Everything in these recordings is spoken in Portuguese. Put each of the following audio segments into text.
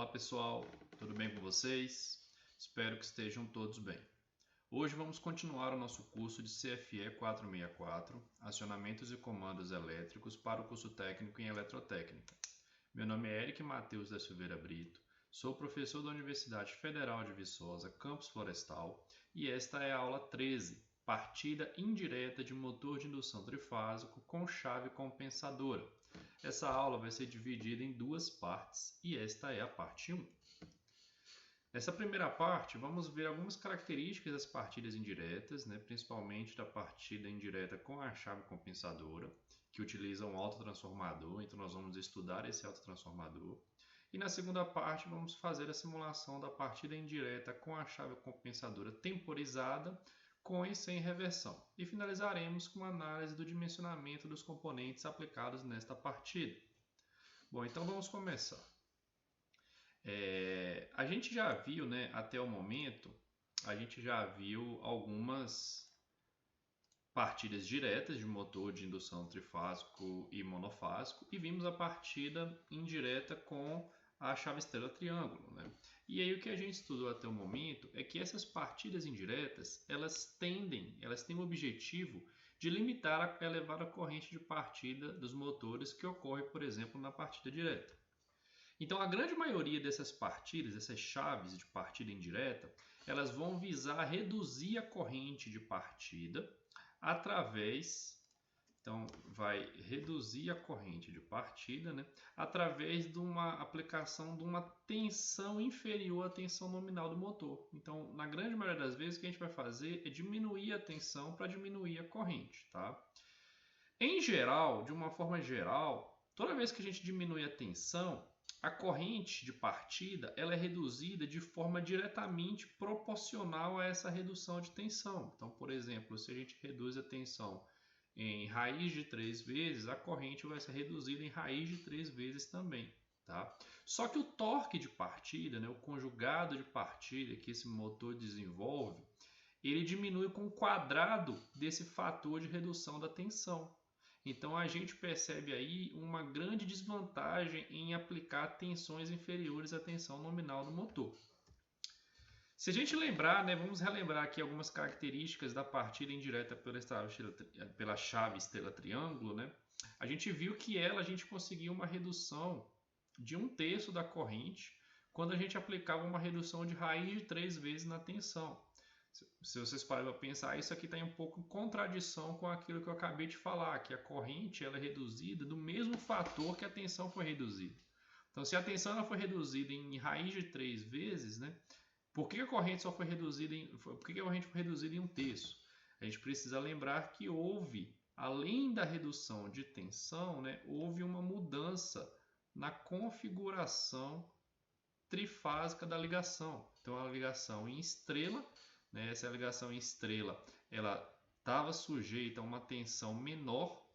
Olá pessoal, tudo bem com vocês? Espero que estejam todos bem. Hoje vamos continuar o nosso curso de CFE 464, Acionamentos e Comandos Elétricos para o curso técnico em Eletrotécnica. Meu nome é Eric Matheus da Silveira Brito, sou professor da Universidade Federal de Viçosa, Campus Florestal, e esta é a aula 13, partida indireta de motor de indução trifásico com chave compensadora. Essa aula vai ser dividida em duas partes e esta é a parte 1. Nessa primeira parte, vamos ver algumas características das partidas indiretas, principalmente da partida indireta com a chave compensadora, que utiliza um autotransformador, então nós vamos estudar esse autotransformador. E na segunda parte, vamos fazer a simulação da partida indireta com a chave compensadora temporizada, com e sem reversão. E finalizaremos com a análise do dimensionamento dos componentes aplicados nesta partida. Bom, então vamos começar. A gente já viu, até o momento, a gente já viu algumas partidas diretas de motor de indução trifásico e monofásico e vimos a partida indireta com a chave estrela triângulo, E aí o que a gente estudou até o momento é que essas partidas indiretas, elas têm o objetivo de limitar a elevada corrente de partida dos motores que ocorre, por exemplo, na partida direta. Então, a grande maioria dessas partidas, dessas chaves de partida indireta, elas vão visar reduzir a corrente de partida através... Então, vai reduzir a corrente de partida através de uma aplicação de uma tensão inferior à tensão nominal do motor. Então, na grande maioria das vezes, o que a gente vai fazer é diminuir a tensão para diminuir a corrente. Tá? Em geral, de uma forma geral, toda vez que a gente diminui a tensão, a corrente de partida ela é reduzida de forma diretamente proporcional a essa redução de tensão. Então, por exemplo, se a gente reduz a tensão em raiz de 3 vezes, a corrente vai ser reduzida em raiz de 3 vezes também. Tá? Só que o torque de partida, o conjugado de partida que esse motor desenvolve, ele diminui com o quadrado desse fator de redução da tensão. Então a gente percebe aí uma grande desvantagem em aplicar tensões inferiores à tensão nominal do motor. Se a gente lembrar, vamos relembrar aqui algumas características da partida indireta pela chave estrela triângulo. A gente viu que a gente conseguiu uma redução de 1/3 da corrente quando a gente aplicava uma redução de raiz de 3 vezes na tensão. Se vocês pararem para pensar, isso aqui está em um pouco em contradição com aquilo que eu acabei de falar, que a corrente ela é reduzida do mesmo fator que a tensão foi reduzida. Então, se a tensão ela foi reduzida em raiz de 3 vezes, por que a corrente só foi reduzida por que a corrente foi reduzida em 1/3? A gente precisa lembrar que houve, além da redução de tensão, houve uma mudança na configuração trifásica da ligação. Então, a ligação em estrela, essa ligação em estrela, ela estava sujeita a uma tensão menor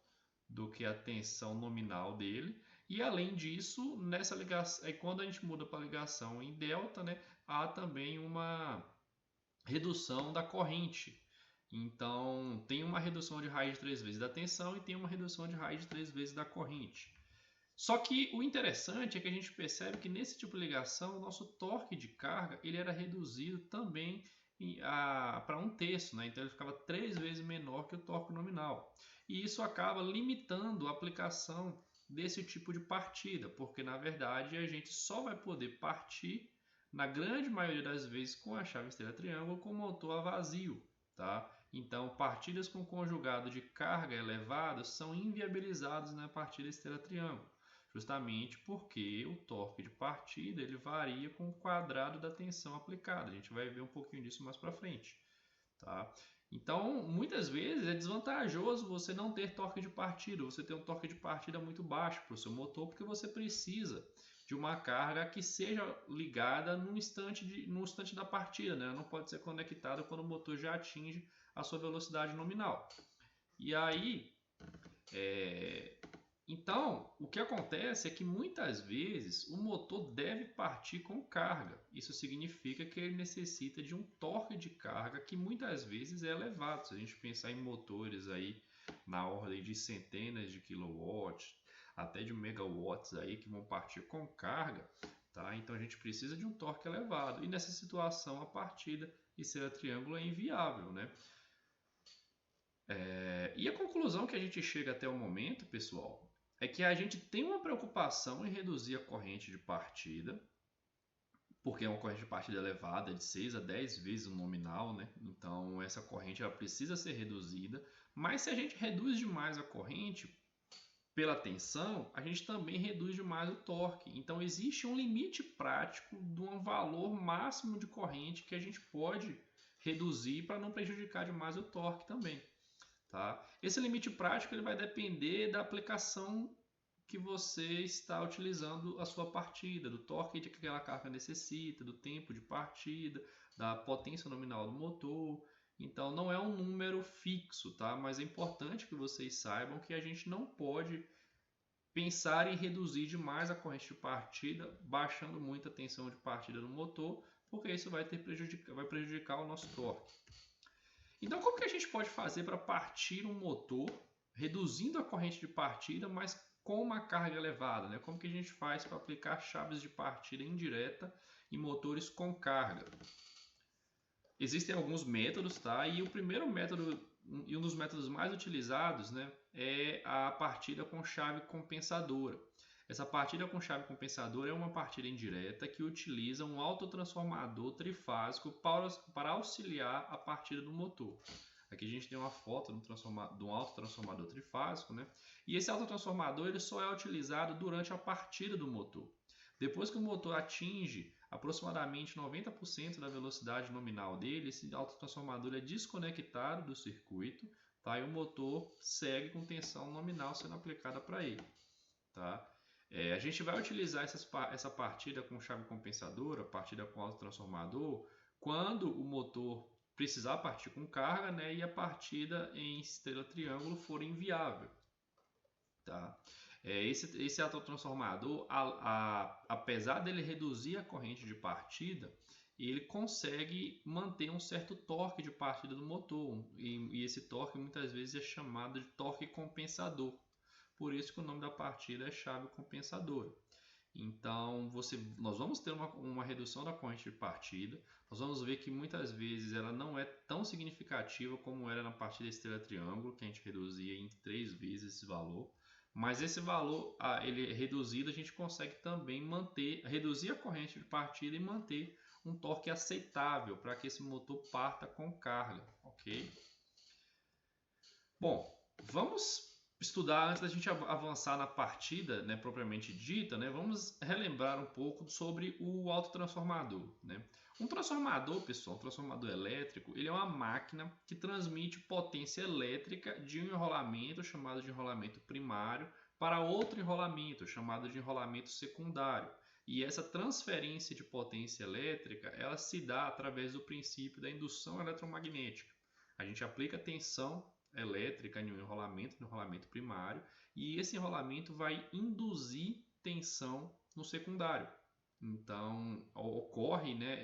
do que a tensão nominal dele. E além disso, nessa ligação, quando a gente muda para a ligação em delta, há também uma redução da corrente. Então, tem uma redução de raiz de 3 vezes da tensão e tem uma redução de raiz de 3 vezes da corrente. Só que o interessante é que a gente percebe que nesse tipo de ligação, o nosso torque de carga ele era reduzido também para 1/3, então ele ficava 3 vezes menor que o torque nominal. E isso acaba limitando a aplicação desse tipo de partida, porque na verdade a gente só vai poder partir, na grande maioria das vezes, com a chave estrela triângulo com o motor a vazio. Tá? Então, partidas com conjugado de carga elevada são inviabilizadas na partida estrela triângulo, justamente porque o torque de partida ele varia com o quadrado da tensão aplicada. A gente vai ver um pouquinho disso mais para frente. Tá? Então, muitas vezes é desvantajoso você não ter torque de partida, você ter um torque de partida muito baixo para o seu motor, porque você precisa de uma carga que seja ligada no instante da partida, Não pode ser conectada quando o motor já atinge a sua velocidade nominal. E aí, então, o que acontece é que muitas vezes o motor deve partir com carga. Isso significa que ele necessita de um torque de carga que muitas vezes é elevado. Se a gente pensar em motores aí na ordem de centenas de quilowatts, até de megawatts aí que vão partir com carga, tá? Então a gente precisa de um torque elevado, e nessa situação a partida estrela-triângulo é inviável, né? E a conclusão que a gente chega até o momento, pessoal, é que a gente tem uma preocupação em reduzir a corrente de partida, porque é uma corrente de partida elevada, de 6 a 10 vezes o nominal, né? Então essa corrente ela precisa ser reduzida, mas se a gente reduz demais a corrente, pela tensão, a gente também reduz demais o torque. Então existe um limite prático de um valor máximo de corrente que a gente pode reduzir para não prejudicar demais o torque também. Tá? Esse limite prático ele vai depender da aplicação que você está utilizando a sua partida, do torque que aquela carga necessita, do tempo de partida, da potência nominal do motor. Então não é um número fixo, tá? Mas é importante que vocês saibam que a gente não pode pensar em reduzir demais a corrente de partida, baixando muito a tensão de partida no motor, porque isso vai prejudicar o nosso torque. Então, como que a gente pode fazer para partir um motor, reduzindo a corrente de partida, mas com uma carga elevada, né? Como que a gente faz para aplicar chaves de partida indireta em motores com carga? Existem alguns métodos, tá? E o primeiro método, e um dos métodos mais utilizados, né, é a partida com chave compensadora. Essa partida com chave compensadora é uma partida indireta que utiliza um autotransformador trifásico para auxiliar a partida do motor. Aqui a gente tem uma foto de um autotransformador trifásico, né? E esse autotransformador ele só é utilizado durante a partida do motor. Depois que o motor atinge aproximadamente 90% da velocidade nominal dele, esse autotransformador é desconectado do circuito, tá? E o motor segue com tensão nominal sendo aplicada para ele. Tá? A gente vai utilizar essa partida com chave compensadora, partida com autotransformador, quando o motor precisar partir com carga, né, e a partida em estrela-triângulo for inviável. Tá? Esse autotransformador, apesar dele reduzir a corrente de partida, ele consegue manter um certo torque de partida do motor, e esse torque muitas vezes é chamado de torque compensador. Por isso que o nome da partida é chave compensadora. Então, nós vamos ter uma redução da corrente de partida. Nós vamos ver que muitas vezes ela não é tão significativa como era na partida estrela-triângulo, que a gente reduzia em 3 vezes esse valor. Mas esse valor ele reduzido, a gente consegue também reduzir a corrente de partida e manter um torque aceitável para que esse motor parta com carga, ok? Bom, vamos estudar, antes da gente avançar na partida, né, propriamente dita, né, vamos relembrar um pouco sobre o autotransformador, né? Um transformador, pessoal, um transformador elétrico, ele é uma máquina que transmite potência elétrica de um enrolamento chamado de enrolamento primário para outro enrolamento chamado de enrolamento secundário. E essa transferência de potência elétrica, ela se dá através do princípio da indução eletromagnética. A gente aplica tensão elétrica em um enrolamento, no enrolamento primário, e esse enrolamento vai induzir tensão no secundário. Então, ocorre, né,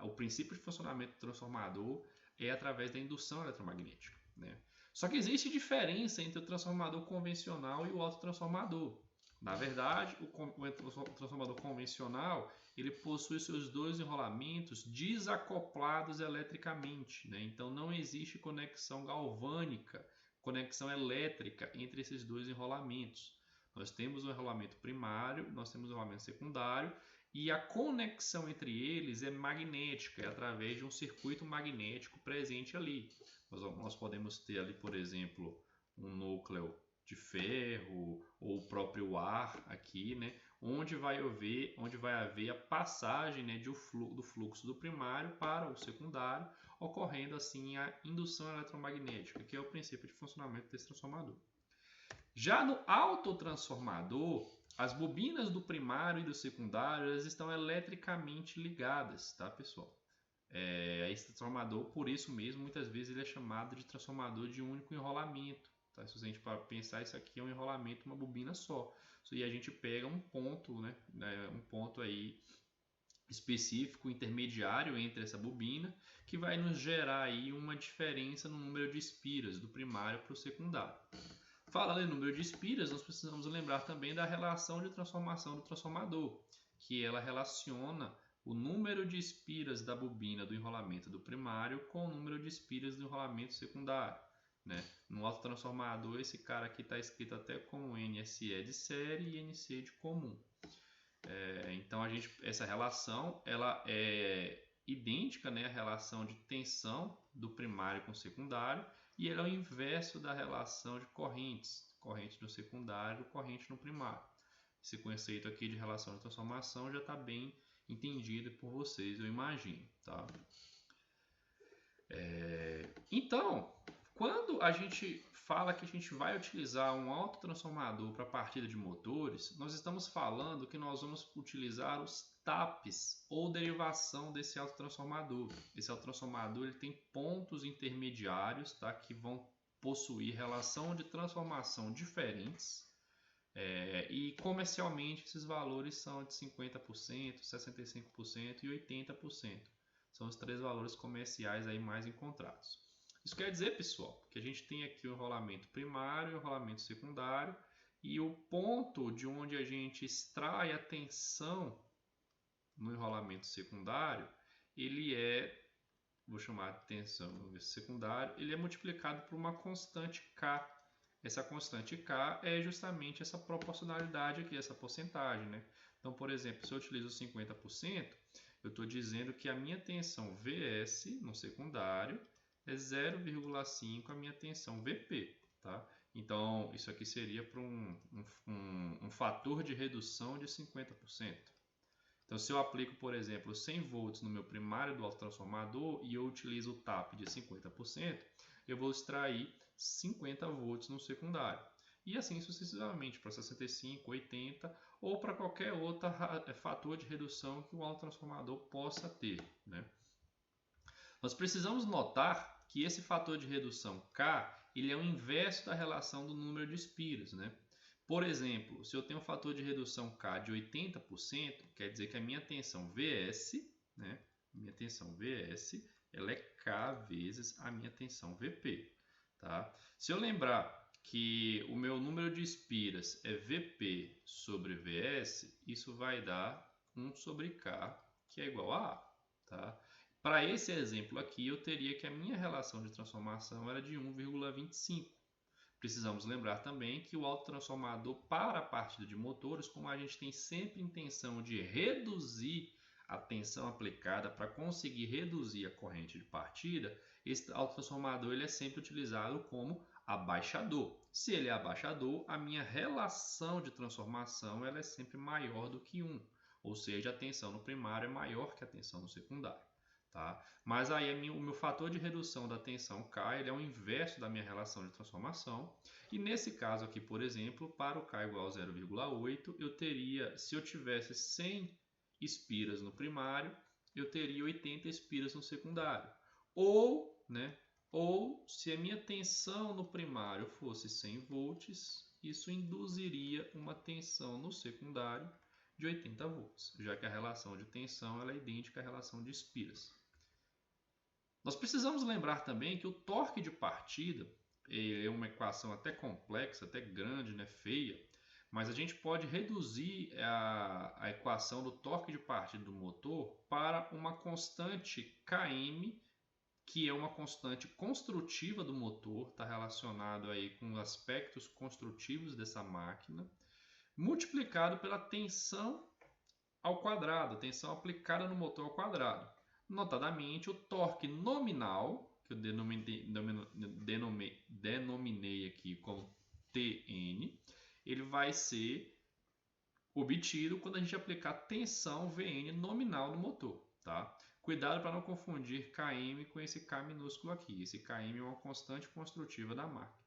o princípio de funcionamento do transformador é através da indução eletromagnética, né? Só que existe diferença entre o transformador convencional e o autotransformador. Na verdade, o transformador convencional ele possui seus dois enrolamentos desacoplados eletricamente, né? Então não existe conexão galvânica, conexão elétrica entre esses dois enrolamentos. Nós temos o enrolamento primário, nós temos o enrolamento secundário e a conexão entre eles é magnética, é através de um circuito magnético presente ali. Nós podemos ter ali, por exemplo, um núcleo de ferro ou o próprio ar aqui, né, onde vai haver a passagem, né, do fluxo do primário para o secundário, ocorrendo assim a indução eletromagnética, que é o princípio de funcionamento desse transformador. Já no autotransformador, as bobinas do primário e do secundário elas estão eletricamente ligadas, tá, pessoal? Esse transformador, por isso mesmo, muitas vezes ele é chamado de transformador de único enrolamento. Tá? Se a gente pensar, isso aqui é um enrolamento, uma bobina só. E a gente pega um ponto, né? Um ponto aí específico, intermediário entre essa bobina, que vai nos gerar aí uma diferença no número de espiras do primário para o secundário. Falando em número de espiras, nós precisamos lembrar também da relação de transformação do transformador, que ela relaciona o número de espiras da bobina do enrolamento do primário com o número de espiras do enrolamento secundário, né? No autotransformador, esse cara aqui está escrito até como NSE de série e NC de comum. Então, essa relação ela é idêntica, né, à relação de tensão do primário com o secundário, e ela é o inverso da relação de correntes, corrente no secundário, corrente no primário. Esse conceito aqui de relação de transformação já está bem entendido por vocês, eu imagino, tá? Então, quando a gente fala que a gente vai utilizar um autotransformador para partida de motores, nós estamos falando que nós vamos utilizar os TAPs ou derivação desse autotransformador. Esse autotransformador ele tem pontos intermediários, tá, que vão possuir relação de transformação diferentes. E comercialmente esses valores são de 50%, 65% e 80%. São os três valores comerciais aí mais encontrados. Isso quer dizer, pessoal, que a gente tem aqui o enrolamento primário e o enrolamento secundário, e o ponto de onde a gente extrai a tensão no enrolamento secundário, ele vou chamar de tensão secundário, ele é multiplicado por uma constante K. Essa constante K é justamente essa proporcionalidade aqui, essa porcentagem, né? Então, por exemplo, se eu utilizo 50%, eu estou dizendo que a minha tensão Vs no secundário é 0,5 a minha tensão Vp, tá? Então, isso aqui seria para um fator de redução de 50%. Então, se eu aplico, por exemplo, 100 volts no meu primário do autotransformador e eu utilizo o TAP de 50%, eu vou extrair 50 volts no secundário. E assim sucessivamente, para 65, 80 ou para qualquer outro fator de redução que o autotransformador possa ter, né? Nós precisamos notar que esse fator de redução K ele é o inverso da relação do número de espiras, né? Por exemplo, se eu tenho um fator de redução K de 80%, quer dizer que a minha tensão Vs, né? Minha tensão Vs, ela é K vezes a minha tensão Vp, tá? Se eu lembrar que o meu número de espiras é Vp sobre Vs, isso vai dar 1 sobre K, que é igual a A, tá? Para esse exemplo aqui, eu teria que a minha relação de transformação era de 1,25. Precisamos lembrar também que o autotransformador para a partida de motores, como a gente tem sempre intenção de reduzir a tensão aplicada para conseguir reduzir a corrente de partida, esse autotransformador ele é sempre utilizado como abaixador. Se ele é abaixador, a minha relação de transformação ela é sempre maior do que 1, ou seja, a tensão no primário é maior que a tensão no secundário. Tá? Mas aí o meu fator de redução da tensão K ele é o inverso da minha relação de transformação. E nesse caso aqui, por exemplo, para o K igual a 0,8, eu teria, se eu tivesse 100 espiras no primário, eu teria 80 espiras no secundário. Ou se a minha tensão no primário fosse 100 volts, isso induziria uma tensão no secundário de 80 volts, já que a relação de tensão ela é idêntica à relação de espiras. Nós precisamos lembrar também que o torque de partida é uma equação até complexa, até grande, né, feia, mas a gente pode reduzir a equação do torque de partida do motor para uma constante Km, que é uma constante construtiva do motor, está relacionado aí com os aspectos construtivos dessa máquina, multiplicado pela tensão ao quadrado, tensão aplicada no motor ao quadrado. Notadamente, o torque nominal, que eu denominei aqui como Tn, ele vai ser obtido quando a gente aplicar tensão Vn nominal no motor, tá? Cuidado para não confundir Km com esse K minúsculo aqui. Esse Km é uma constante construtiva da máquina.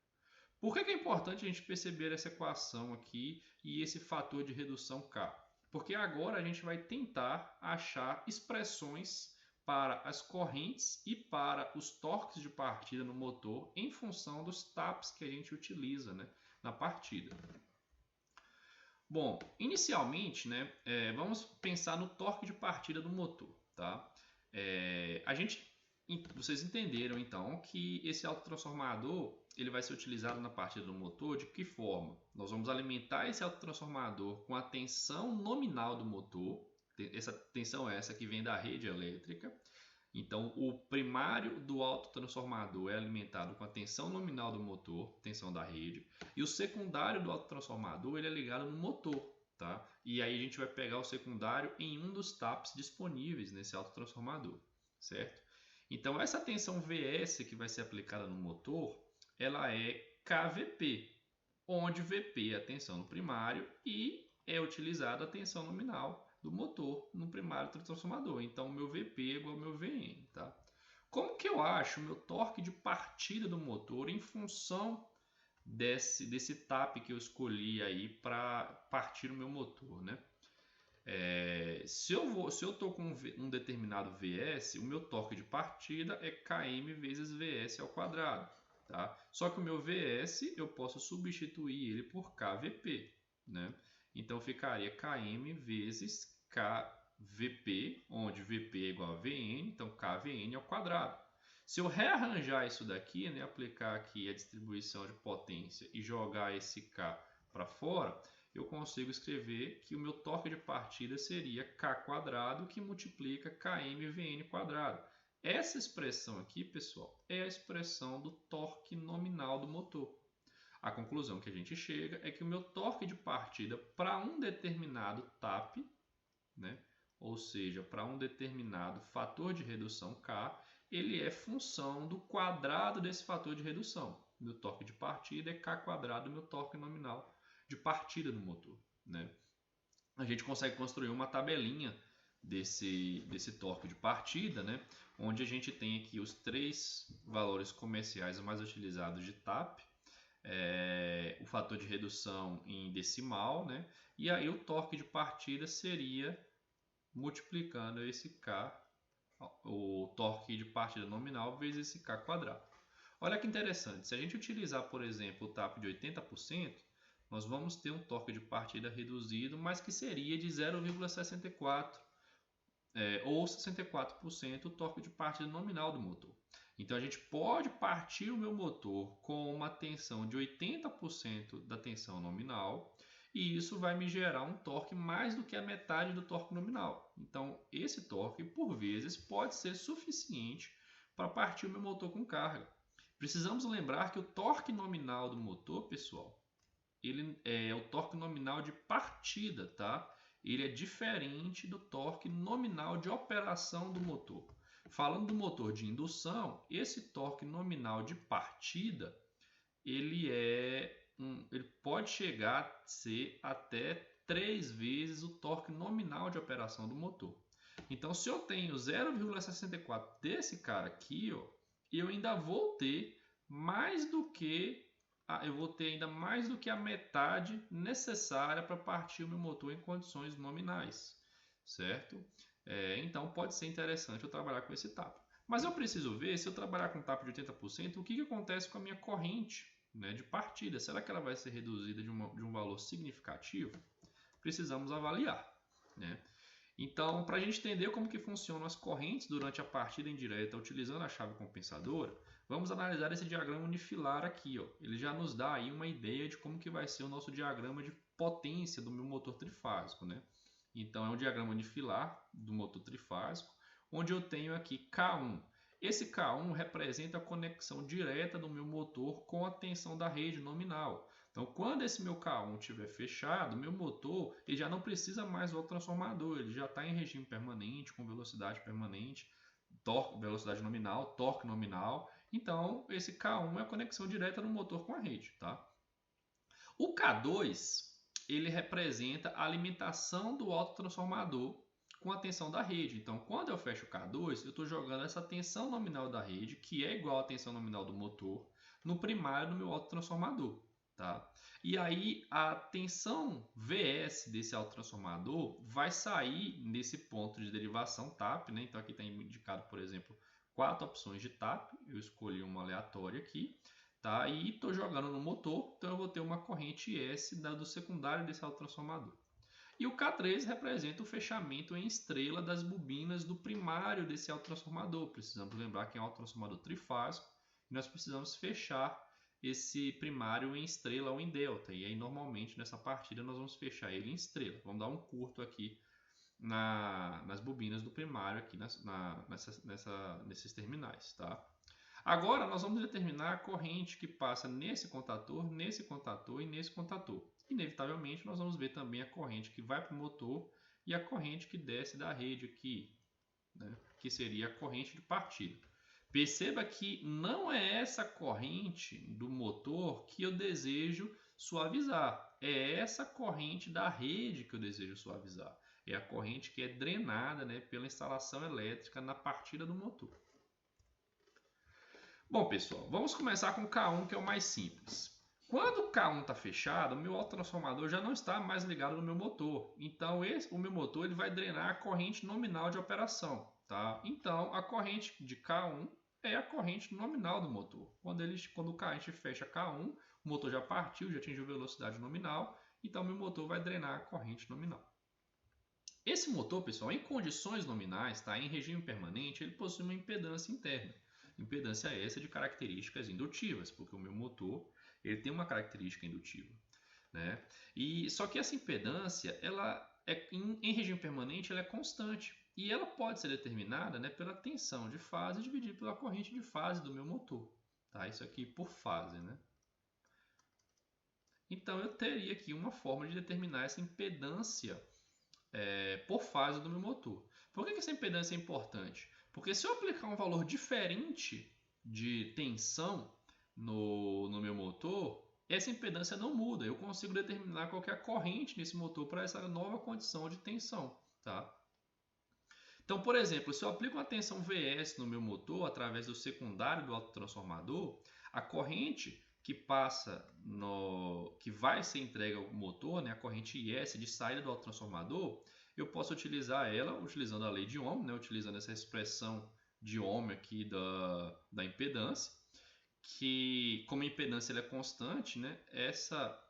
Por que é importante a gente perceber essa equação aqui e esse fator de redução K? Porque agora a gente vai tentar achar expressões para as correntes e para os torques de partida no motor em função dos TAPs que a gente utiliza, né, na partida. Bom, inicialmente, né, vamos pensar no torque de partida do motor, tá? A gente vocês entenderam então que esse autotransformador ele vai ser utilizado na partida do motor de que forma? Nós vamos alimentar esse autotransformador com a tensão nominal do motor, essa tensão é essa que vem da rede elétrica. Então, o primário do autotransformador é alimentado com a tensão nominal do motor, tensão da rede, e o secundário do autotransformador ele é ligado no motor, tá? E aí a gente vai pegar o secundário em um dos taps disponíveis nesse autotransformador, certo? Então, essa tensão VS que vai ser aplicada no motor, ela é KVP, onde VP é a tensão no primário e é utilizada a tensão nominal do motor no primário transformador. Então, o meu VP é igual ao meu VN. Tá? Como que eu acho o meu torque de partida do motor em função desse tap que eu escolhi aí para partir o meu motor, né? Se eu estou com um determinado VS, o meu torque de partida é Km vezes VS ao quadrado. Tá? Só que o meu VS eu posso substituir ele por KVP. Né? Então ficaria Km vezes KVP, onde VP é igual a Vn, então KVn ao quadrado. Se eu rearranjar isso daqui, né, aplicar aqui a distribuição de potência e jogar esse K para fora, eu consigo escrever que o meu torque de partida seria K quadrado que multiplica KmVn quadrado. Essa expressão aqui, pessoal, é a expressão do torque nominal do motor. A conclusão que a gente chega é que o meu torque de partida para um determinado TAP, né, ou seja, para um determinado fator de redução K, ele é função do quadrado desse fator de redução. Meu torque de partida é K quadrado, meu torque nominal de partida do motor. Né? A gente consegue construir uma tabelinha desse torque de partida, né? Onde a gente tem aqui os 3 valores comerciais mais utilizados de TAP, o fator de redução em decimal, né? E aí o torque de partida seria multiplicando esse K, o torque de partida nominal vezes esse K quadrado. Olha que interessante, se a gente utilizar, por exemplo, o TAP de 80%, nós vamos ter um torque de partida reduzido, mas que seria de 0,64 ou 64% o torque de partida nominal do motor. Então a gente pode partir o meu motor com uma tensão de 80% da tensão nominal e isso vai me gerar um torque mais do que a metade do torque nominal. Então esse torque, por vezes, pode ser suficiente para partir o meu motor com carga. Precisamos lembrar que o torque nominal do motor, pessoal, ele é o torque nominal de partida, tá? Ele é diferente do torque nominal de operação do motor. Falando do motor de indução, esse torque nominal de partida, ele pode chegar a ser até 3 vezes o torque nominal de operação do motor. Então, se eu tenho 0,64 desse cara aqui, ó, eu ainda vou ter mais do que a metade necessária para partir o meu motor em condições nominais, certo? Então pode ser interessante eu trabalhar com esse TAP. Mas eu preciso ver, se eu trabalhar com TAP de 80%, o que acontece com a minha corrente, né, de partida? Será que ela vai ser reduzida de um valor significativo? Precisamos avaliar, né? Então, para a gente entender como que funcionam as correntes durante a partida indireta utilizando a chave compensadora, vamos analisar esse diagrama unifilar aqui. Ó. Ele já nos dá aí uma ideia de como que vai ser o nosso diagrama de potência do meu motor trifásico. Né? Então, é um diagrama unifilar do motor trifásico, onde eu tenho aqui K1. Esse K1 representa a conexão direta do meu motor com a tensão da rede nominal. Então, quando esse meu K1 estiver fechado, meu motor ele já não precisa mais do transformador, ele já está em regime permanente, com velocidade permanente, torque, velocidade nominal, torque nominal. Então, esse K1 é a conexão direta do motor com a rede. Tá? O K2 ele representa a alimentação do autotransformador com a tensão da rede. Então, quando eu fecho o K2, eu estou jogando essa tensão nominal da rede, que é igual à tensão nominal do motor, no primário do meu autotransformador. Tá? E aí a tensão VS desse autotransformador vai sair nesse ponto de derivação TAP, né? Então aqui está indicado, por exemplo, 4 opções de TAP, eu escolhi uma aleatória aqui, tá? E estou jogando no motor, então eu vou ter uma corrente S do secundário desse autotransformador. E o K3 representa o fechamento em estrela das bobinas do primário desse autotransformador. Precisamos lembrar que é um autotransformador trifásico e nós precisamos fechar esse primário em estrela ou em delta. E aí, normalmente, nessa partida, nós vamos fechar ele em estrela. Vamos dar um curto aqui nas bobinas do primário, aqui nesses terminais. Tá? Agora, nós vamos determinar a corrente que passa nesse contator e nesse contator. Inevitavelmente, nós vamos ver também a corrente que vai para o motor e a corrente que desce da rede aqui, né? Que seria a corrente de partida. Perceba que não é essa corrente do motor que eu desejo suavizar. É essa corrente da rede que eu desejo suavizar. É a corrente que é drenada, né, pela instalação elétrica na partida do motor. Bom, pessoal, vamos começar com o K1, que é o mais simples. Quando o K1 está fechado, o meu autotransformador já não está mais ligado no meu motor. Então, o meu motor ele vai drenar a corrente nominal de operação. Tá? Então, a corrente de K1 é a corrente nominal do motor. Quando a gente fecha K1, o motor já partiu, já atingiu velocidade nominal. Então, meu motor vai drenar a corrente nominal. Esse motor, pessoal, em condições nominais, tá? Em regime permanente, ele possui uma impedância interna. Impedância essa de características indutivas, porque o meu motor ele tem uma característica indutiva, né? Só que essa impedância, em regime permanente, ela é constante e ela pode ser determinada, né, pela tensão de fase dividida pela corrente de fase do meu motor, tá? Isso aqui por fase, né? Então eu teria aqui uma forma de determinar essa impedância por fase do meu motor. Por que essa impedância é importante? Porque se eu aplicar um valor diferente de tensão no meu motor, essa impedância não muda. Eu consigo determinar qual que é a corrente nesse motor para essa nova condição de tensão. Tá? Então, por exemplo, se eu aplico uma tensão Vs no meu motor através do secundário do autotransformador, a corrente que vai ser entregue ao motor, né, a corrente IS de saída do autotransformador, eu posso utilizar ela utilizando a lei de Ohm, né, utilizando essa expressão de Ohm aqui da impedância, que como a impedância ela é constante, né, essa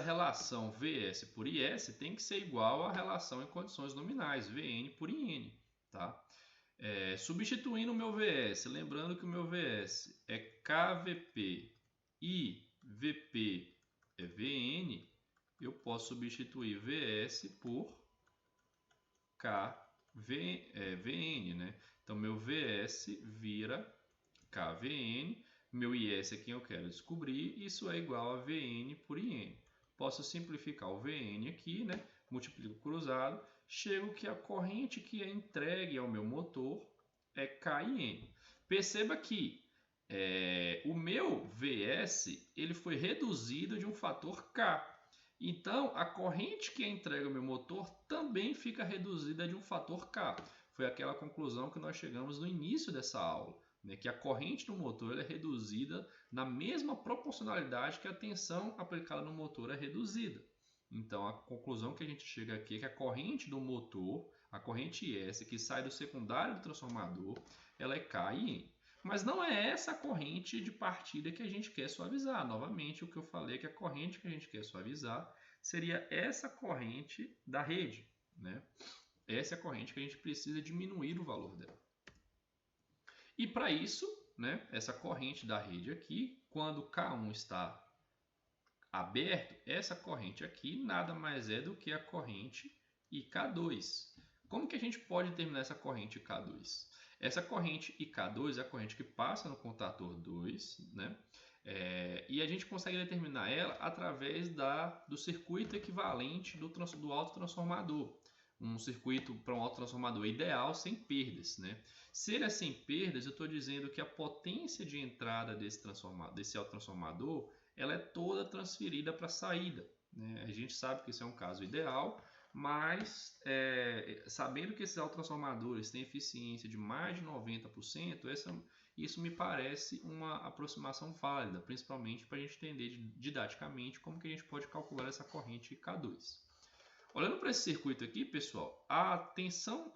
relação Vs por Is tem que ser igual à relação em condições nominais, Vn por In. Tá? Substituindo o meu Vs, lembrando que o meu Vs é KVP e Vp é Vn, eu posso substituir Vs por Vn, né? Então, meu Vs vira Kvn, meu Is é quem eu quero descobrir, isso é igual a Vn por In. Posso simplificar o Vn aqui, né? Multiplico cruzado, chego que a corrente que é entregue ao meu motor é Kn. Perceba que o meu Vs ele foi reduzido de um fator K. Então, a corrente que é entregue ao meu motor também fica reduzida de um fator K. Foi aquela conclusão que nós chegamos no início dessa aula, né? Que a corrente do motor é reduzida na mesma proporcionalidade que a tensão aplicada no motor é reduzida. Então, a conclusão que a gente chega aqui é que a corrente do motor, a corrente IS, que sai do secundário do transformador, ela é K e N. Mas não é essa a corrente de partida que a gente quer suavizar. Novamente, o que eu falei é que a corrente que a gente quer suavizar seria essa corrente da rede, né? Essa é a corrente que a gente precisa diminuir o valor dela. E para isso, né, essa corrente da rede aqui, quando K1 está aberto, essa corrente aqui nada mais é do que a corrente IK2. Como que a gente pode determinar essa corrente IK2? Essa corrente IK2 é a corrente que passa no contator 2, né? E a gente consegue determinar ela através do circuito equivalente do autotransformador. Um circuito para um autotransformador ideal sem perdas, né? Se ele é sem perdas, eu estou dizendo que a potência de entrada desse autotransformador ela é toda transferida para a saída, né? A gente sabe que isso é um caso ideal, mas sabendo que esses autotransformadores têm eficiência de mais de 90%, isso me parece uma aproximação válida, principalmente para a gente entender didaticamente como que a gente pode calcular essa corrente K2. Olhando para esse circuito aqui, pessoal, a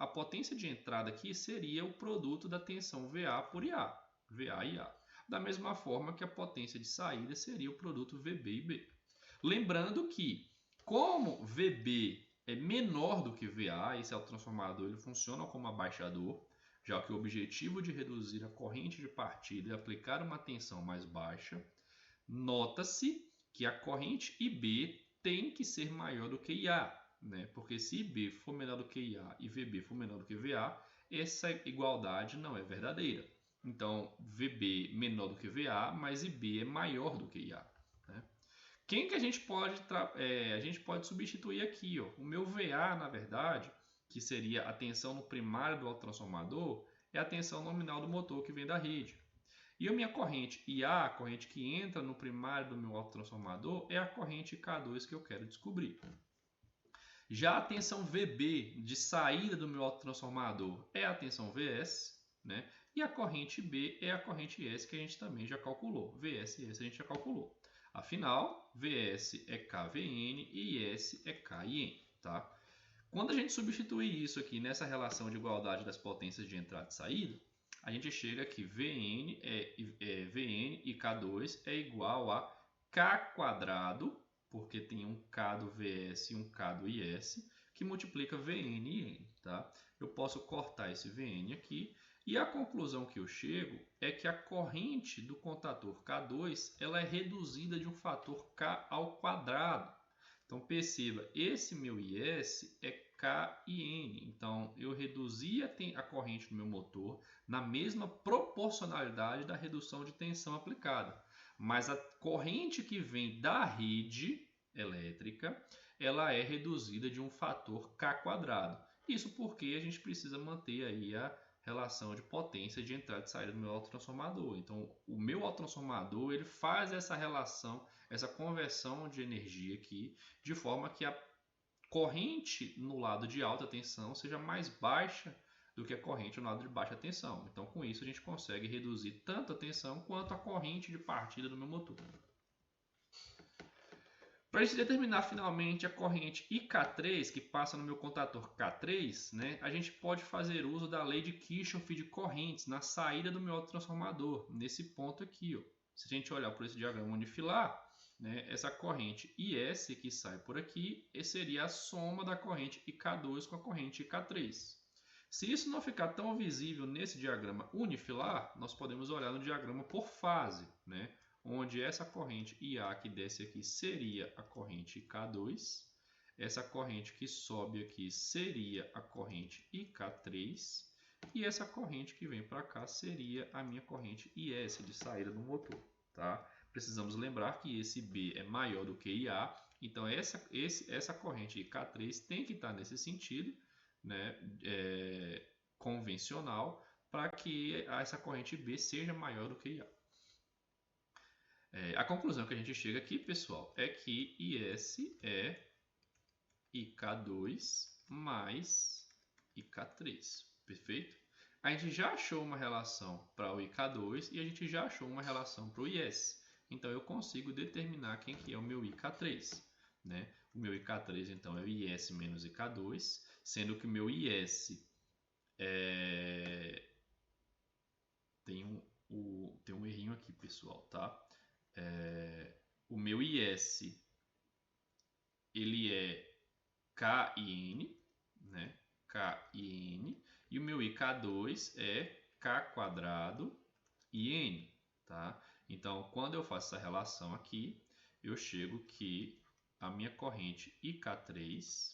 potência de entrada aqui seria o produto da tensão VA por IA, VA e IA. da mesma forma que a potência de saída seria o produto VB e B. Lembrando que, como VB é menor do que VA, esse autotransformador ele funciona como abaixador, já que o objetivo de reduzir a corrente de partida é aplicar uma tensão mais baixa, nota-se que a corrente IB tem que ser maior do que IA, né? Porque se IB for menor do que IA e VB for menor do que VA, essa igualdade não é verdadeira. Então, VB menor do que VA, mas IB é maior do que IA. Né? Quem que a gente pode substituir aqui? Ó? O meu VA, na verdade, que seria a tensão no primário do autotransformador, é a tensão nominal do motor que vem da rede. E a minha corrente IA, a corrente que entra no primário do meu autotransformador, é a corrente K2 que eu quero descobrir. Já a tensão VB de saída do meu autotransformador é a tensão VS, né? E a corrente B é a corrente S que a gente também já calculou. VS e S a gente já calculou. Afinal, VS é KVN e S é KIN, tá? Quando a gente substituir isso aqui nessa relação de igualdade das potências de entrada e saída, a gente chega que VN e K2 é igual a K quadrado, porque tem um K do VS e um K do IS, que multiplica VN e N. Tá? Eu posso cortar esse VN aqui, e a conclusão que eu chego é que a corrente do contator K2 ela é reduzida de um fator K ao quadrado. Então perceba, esse meu IS é K e N. Então eu reduzi a corrente do meu motor na mesma proporcionalidade da redução de tensão aplicada. Mas a corrente que vem da rede elétrica, ela é reduzida de um fator K quadrado. Isso porque a gente precisa manter aí a relação de potência de entrada e saída do meu autotransformador. Então, o meu autotransformador ele faz essa relação, essa conversão de energia aqui, de forma que a corrente no lado de alta tensão seja mais baixa do que a corrente no lado de baixa tensão. Então, com isso, a gente consegue reduzir tanto a tensão quanto a corrente de partida do meu motor. Para a gente determinar finalmente a corrente IK3, que passa no meu contator K3, né, a gente pode fazer uso da lei de Kirchhoff de correntes na saída do meu autotransformador, nesse ponto aqui. Ó. Se a gente olhar por esse diagrama unifilar, né, essa corrente IS que sai por aqui seria a soma da corrente IK2 com a corrente IK3. Se isso não ficar tão visível nesse diagrama unifilar, nós podemos olhar no diagrama por fase, né? Onde essa corrente IA que desce aqui seria a corrente IK2, essa corrente que sobe aqui seria a corrente IK3 e essa corrente que vem para cá seria a minha corrente IS de saída do motor, tá? Precisamos lembrar que esse B é maior do que IA, então essa corrente IK3 tem que estar nesse sentido, né, convencional, para que essa corrente B seja maior do que IA. A conclusão que a gente chega aqui, pessoal, é que IS é IK2 mais IK3, perfeito? A gente já achou uma relação para o IK2 e a gente já achou uma relação para o IS. Então, eu consigo determinar quem que é o meu IK3. Né? O meu IK3, então, é o IS menos IK2, sendo que o meu IS tem um errinho aqui, pessoal, tá? O meu IS ele é K e N, né? K e N, e o meu IK2 é K quadrado e N, tá? Então, quando eu faço essa relação aqui, eu chego que a minha corrente IK3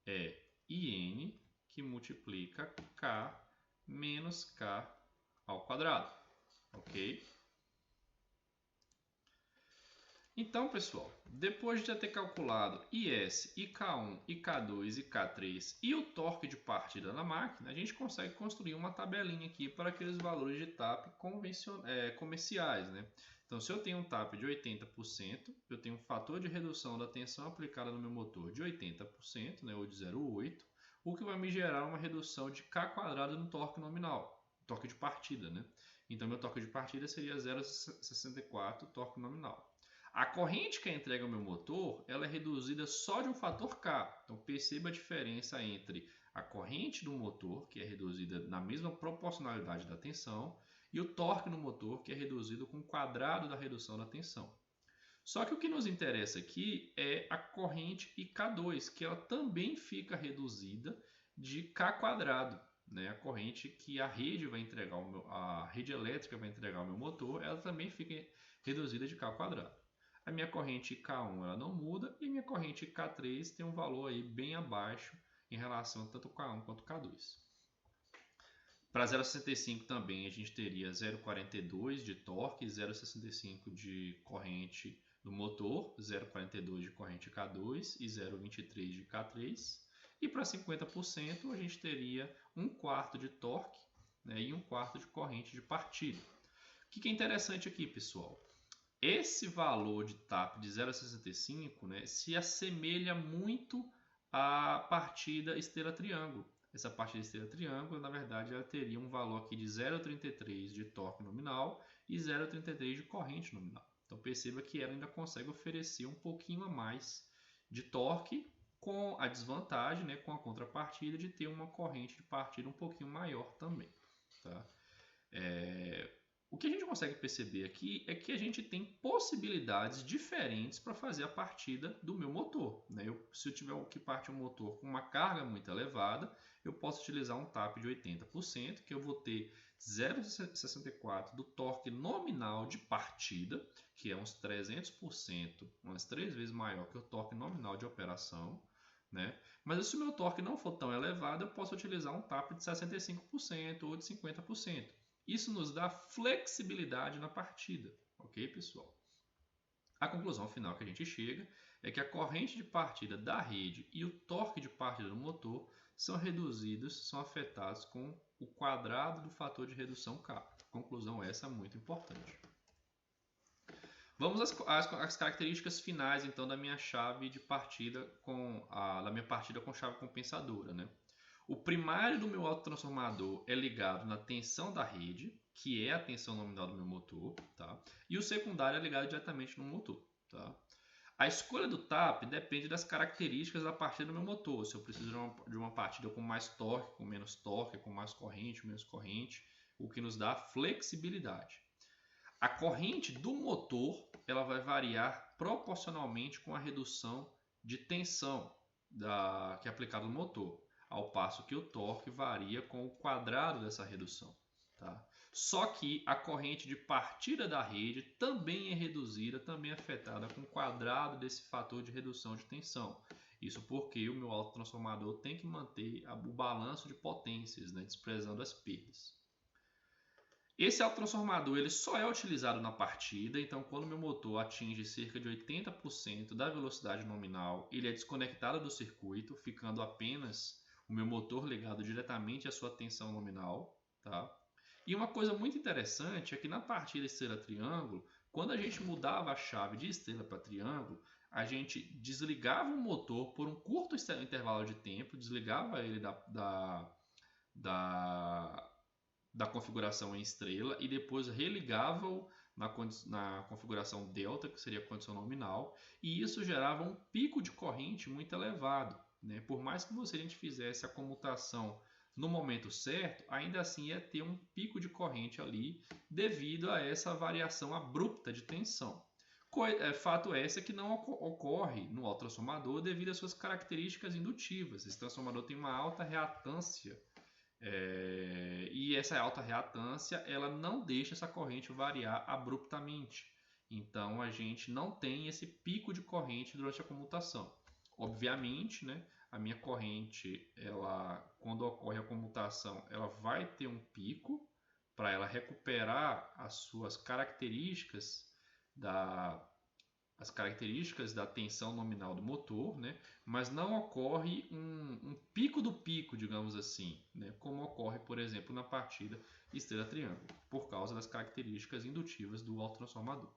é IN que multiplica K menos K ao quadrado, ok? Então, pessoal, depois de já ter calculado IS, IK1, IK2, IK3 e o torque de partida da máquina, a gente consegue construir uma tabelinha aqui para aqueles valores de TAP comerciais. Né? Então, se eu tenho um TAP de 80%, eu tenho um fator de redução da tensão aplicada no meu motor de 80%, né, ou de 0,8, o que vai me gerar uma redução de K quadrado no torque nominal, torque de partida. Né? Então, meu torque de partida seria 0,64 torque nominal. A corrente que entrega ao meu motor, ela é reduzida só de um fator K. Então, perceba a diferença entre a corrente do motor, que é reduzida na mesma proporcionalidade da tensão, e o torque no motor, que é reduzido com o quadrado da redução da tensão. Só que o que nos interessa aqui é a corrente IK2, que ela também fica reduzida de K quadrado, né? A corrente que a rede vai entregar, a rede elétrica vai entregar ao meu motor, ela também fica reduzida de K quadrado. A minha corrente K1 ela não muda e a minha corrente K3 tem um valor aí bem abaixo em relação a tanto K1 quanto K2. Para 0,65 também a gente teria 0,42 de torque, 0,65 de corrente do motor, 0,42 de corrente K2 e 0,23 de K3. E para 50% a gente teria 1/4 de torque, né, e 1/4 de corrente de partida. O que é interessante aqui, pessoal? Esse valor de TAP de 0,65, né, se assemelha muito à partida esteira-triângulo. Essa partida esteira-triângulo, na verdade, ela teria um valor aqui de 0,33 de torque nominal e 0,33 de corrente nominal. Então perceba que ela ainda consegue oferecer um pouquinho a mais de torque, com a desvantagem, né, com a contrapartida de ter uma corrente de partida um pouquinho maior também. Tá? O que a gente consegue perceber aqui é que a gente tem possibilidades diferentes para fazer a partida do meu motor, né? Se eu tiver que partir um motor com uma carga muito elevada, eu posso utilizar um TAP de 80%, que eu vou ter 0,64 do torque nominal de partida, que é uns 300%, umas 3 vezes maior que o torque nominal de operação, né? Mas se o meu torque não for tão elevado, eu posso utilizar um TAP de 65% ou de 50%. Isso nos dá flexibilidade na partida, ok, pessoal? A conclusão final que a gente chega é que a corrente de partida da rede e o torque de partida do motor são reduzidos, são afetados com o quadrado do fator de redução K. Conclusão essa muito importante. Vamos às características finais então da minha chave de partida da minha partida com chave compensadora, né? O primário do meu autotransformador é ligado na tensão da rede, que é a tensão nominal do meu motor, tá? E o secundário é ligado diretamente no motor, tá? A escolha do TAP depende das características da partida do meu motor. Se eu preciso de uma partida com mais torque, com menos torque, com mais corrente, menos corrente, o que nos dá flexibilidade. A corrente do motor ela vai variar proporcionalmente com a redução de tensão que é aplicada no motor, ao passo que o torque varia com o quadrado dessa redução. Tá? Só que a corrente de partida da rede também é reduzida, também é afetada com o quadrado desse fator de redução de tensão. Isso porque o meu autotransformador tem que manter o balanço de potências, né, desprezando as perdas. Esse autotransformador ele só é utilizado na partida, então quando meu motor atinge cerca de 80% da velocidade nominal, ele é desconectado do circuito, ficando apenas o meu motor ligado diretamente à sua tensão nominal. Tá? E uma coisa muito interessante é que na partida esteira-triângulo, quando a gente mudava a chave de esteira para triângulo, a gente desligava o motor por um curto intervalo de tempo, desligava ele da configuração em estrela e depois religava-o na configuração delta, que seria a condição nominal, e isso gerava um pico de corrente muito elevado. Né? Por mais que a gente fizesse a comutação no momento certo, ainda assim ia ter um pico de corrente ali devido a essa variação abrupta de tensão. Fato esse que não ocorre no autotransformador devido às suas características indutivas. Esse transformador tem uma alta reatância e essa alta reatância ela não deixa essa corrente variar abruptamente. Então a gente não tem esse pico de corrente durante a comutação. Obviamente, né, a minha corrente, quando ocorre a comutação, ela vai ter um pico para ela recuperar as suas características da tensão nominal do motor, né? Mas não ocorre um pico do pico, digamos assim, né? Como ocorre, por exemplo, na partida estrela-triângulo, por causa das características indutivas do autotransformador.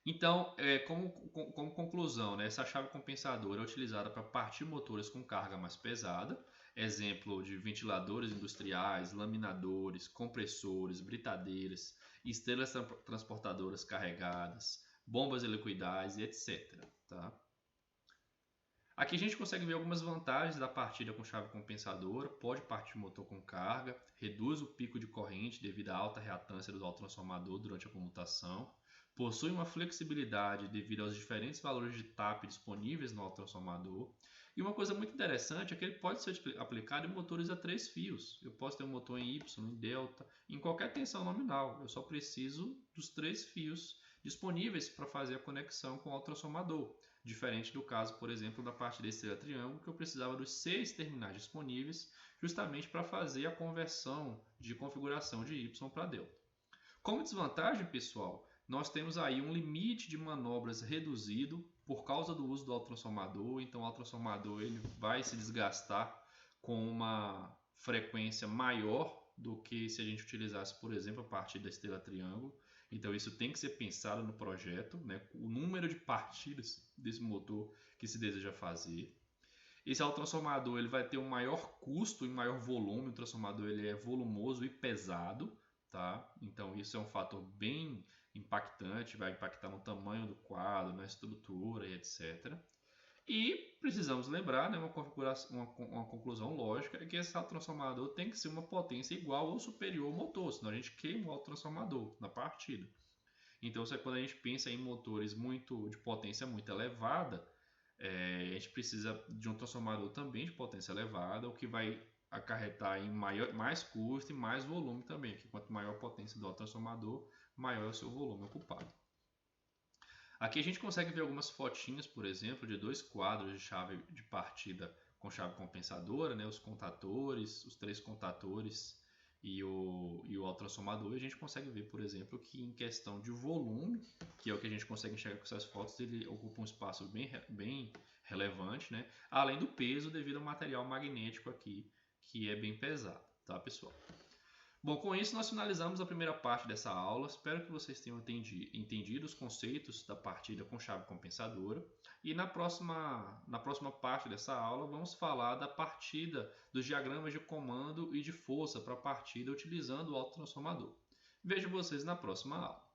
Então, como conclusão, né, essa chave compensadora é utilizada para partir motores com carga mais pesada, exemplo de ventiladores industriais, laminadores, compressores, britadeiras, estrelas transportadoras carregadas, bombas helicoidais e etc. Tá? Aqui a gente consegue ver algumas vantagens da partida com chave compensadora. Pode partir o motor com carga, reduz o pico de corrente devido à alta reatância do autotransformador durante a comutação, possui uma flexibilidade devido aos diferentes valores de TAP disponíveis no autotransformador. E uma coisa muito interessante é que ele pode ser aplicado em motores a 3 fios. Eu posso ter um motor em Y, em delta, em qualquer tensão nominal. Eu só preciso dos 3 fios disponíveis para fazer a conexão com o autotransformador. Diferente do caso, por exemplo, da parte da estrela triângulo, que eu precisava dos 6 terminais disponíveis justamente para fazer a conversão de configuração de Y para delta. Como desvantagem, pessoal, nós temos aí um limite de manobras reduzido por causa do uso do autotransformador. Então o autotransformador ele vai se desgastar com uma frequência maior do que se a gente utilizasse, por exemplo, a partir da estrela triângulo. Então isso tem que ser pensado no projeto, né? O número de partidas desse motor que se deseja fazer. Esse autotransformador ele vai ter um maior custo e maior volume. O transformador ele é volumoso e pesado, tá? Então isso é um fator bem impactante, vai impactar no tamanho do quadro, na estrutura e etc. E precisamos lembrar, né, uma conclusão lógica, é que esse autotransformador tem que ser uma potência igual ou superior ao motor, senão a gente queima o autotransformador na partida. Então, quando a gente pensa em motores de potência muito elevada, a gente precisa de um transformador também de potência elevada, o que vai acarretar em mais custo e mais volume também, porque quanto maior a potência do autotransformador, maior é o seu volume ocupado. Aqui a gente consegue ver algumas fotinhas, por exemplo, de 2 quadros de chave de partida com chave compensadora, né? Os contatores, os 3 contatores e o autotransformador. E a gente consegue ver, por exemplo, que em questão de volume, que é o que a gente consegue enxergar com essas fotos, ele ocupa um espaço bem relevante, né? Além do peso devido ao material magnético aqui, que é bem pesado, tá, pessoal? Bom, com isso nós finalizamos a primeira parte dessa aula. Espero que vocês tenham entendido os conceitos da partida com chave compensadora. E na próxima parte dessa aula vamos falar da partida dos diagramas de comando e de força para a partida utilizando o autotransformador. Vejo vocês na próxima aula.